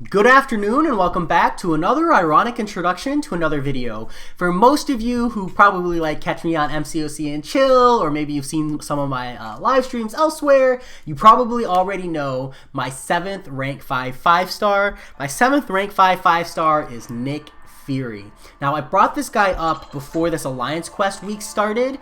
Good afternoon and welcome back to another ironic introduction to another video. For most of you who probably catch me on MCOC and Chill, or maybe you've seen some of my live streams elsewhere, you probably already know my 7th rank 5 5-star. My 7th rank 5 5-star is Nick Fury. Now I brought this guy up before this Alliance Quest week started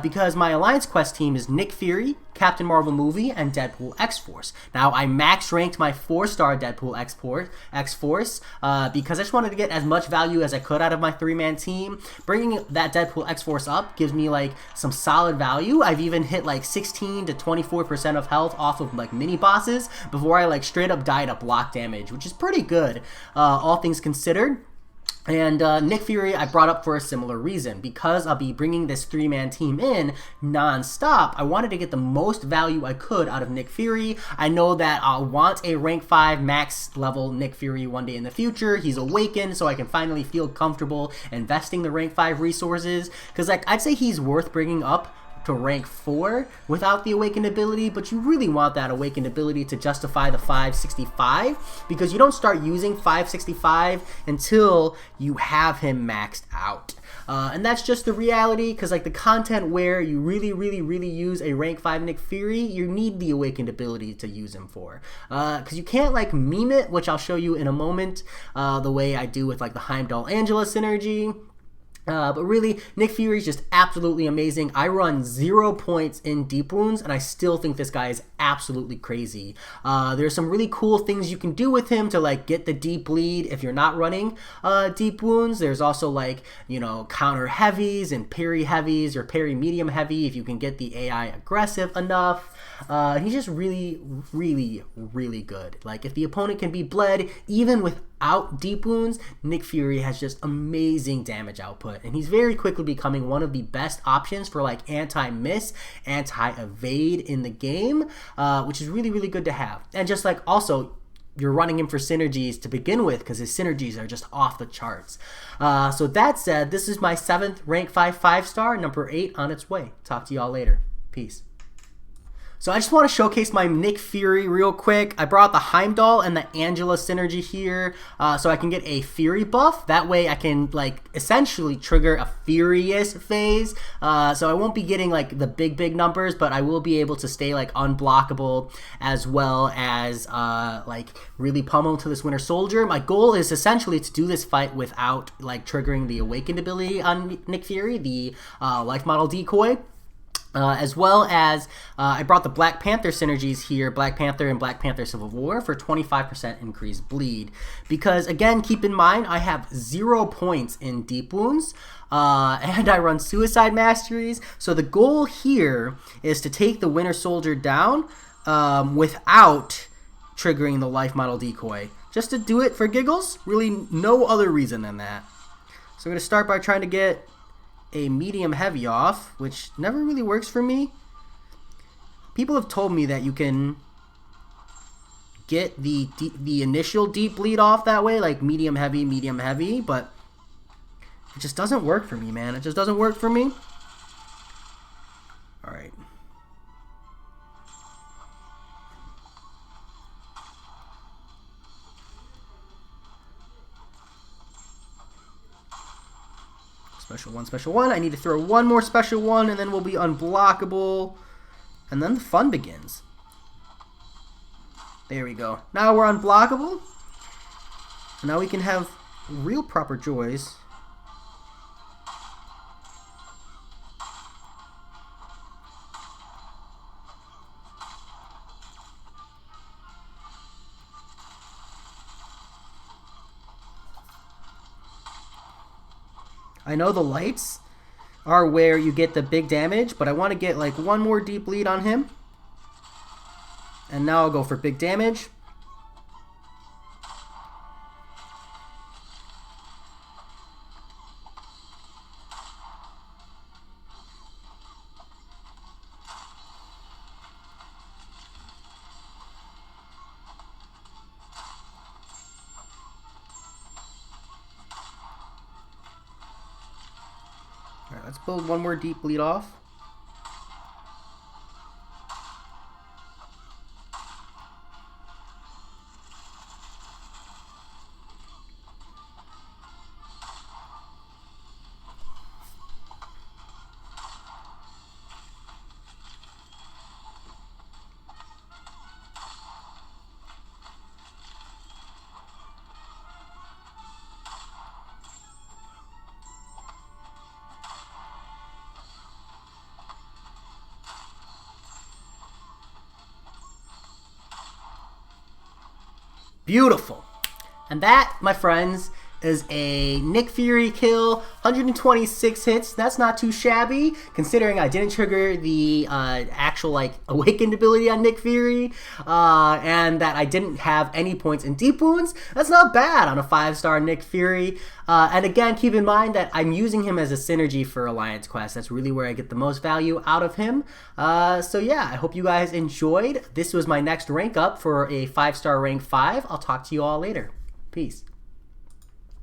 because my Alliance Quest team is Nick Fury, Captain Marvel movie, and Deadpool X-Force. Now I max ranked my 4-star Deadpool X-Force because I just wanted to get as much value as I could out of my 3-man team. Bringing that Deadpool X-Force up gives me some solid value. I've even hit 16 to 24% of health off of mini bosses before I straight up died of block damage, which is pretty good all things considered. And Nick Fury I brought up for a similar reason. Because I'll be bringing this 3-man team in non-stop, I wanted to get the most value I could out of Nick Fury. I know that I'll want a rank 5 max level Nick Fury one day in the future. He's awakened, so I can finally feel comfortable investing the rank 5 resources. Because I'd say he's worth bringing up to rank 4 without the awakened ability, but you really want that awakened ability to justify the 565, because you don't start using 565 until you have him maxed out. And that's just the reality, because the content where you really use a rank 5 Nick Fury, you need the awakened ability to use him for. Because you can't meme it, which I'll show you in a moment, the way I do with the Heimdall Angela synergy. But really, Nick Fury is just absolutely amazing. I run 0 points in deep wounds, and I still think this guy is absolutely crazy. There's some really cool things you can do with him to get the deep bleed if you're not running deep wounds. There's also counter heavies and parry heavies or parry medium heavy if you can get the AI aggressive enough. He's just really good. If the opponent can be bled even without deep wounds, Nick Fury has just amazing damage output, and he's very quickly becoming one of the best options for anti-miss, anti-evade in the game, which is really good to have. And just also, you're running him for synergies to begin with, because his synergies are just off the charts. So that said, this is my 7th rank 5 5-star, number 8 on its way. Talk to y'all later. Peace. So I just want to showcase my Nick Fury real quick. I brought the Heimdall and the Angela synergy here so I can get a Fury buff. That way I can essentially trigger a Furious phase. So I won't be getting the big numbers, but I will be able to stay unblockable, as well as really pummel to this Winter Soldier. My goal is essentially to do this fight without triggering the awakened ability on Nick Fury, the life model decoy. As well as I brought the Black Panther synergies here, Black Panther and Black Panther Civil War, for 25% increased bleed. Because again, keep in mind, I have 0 points in deep wounds, and I run suicide masteries. So the goal here is to take the Winter Soldier down without triggering the life model decoy. Just to do it for giggles, really no other reason than that. So I'm going to start by trying to get a medium heavy off, which never really works for me. People have told me that you can get the initial deep bleed off that way, medium heavy, but it just doesn't work for me, man. It just doesn't work for me. All right. Special one. I need to throw one more special one, and then we'll be unblockable. And then the fun begins. There we go. Now we're unblockable. And now we can have real proper joys. I know the lights are where you get the big damage, but I want to get one more deep bleed on him. And now I'll go for big damage. Alright, let's build one more deep bleed off. Beautiful. And that, my friends, is a Nick Fury kill, 126 hits. That's not too shabby, considering I didn't trigger the actual like awakened ability on Nick Fury, and that I didn't have any points in deep wounds. That's not bad on a 5-star Nick Fury. And again, keep in mind that I'm using him as a synergy for Alliance Quest. That's really where I get the most value out of him. So yeah, I hope you guys enjoyed. This was my next rank up for a 5-star rank 5. I'll talk to you all later. Peace.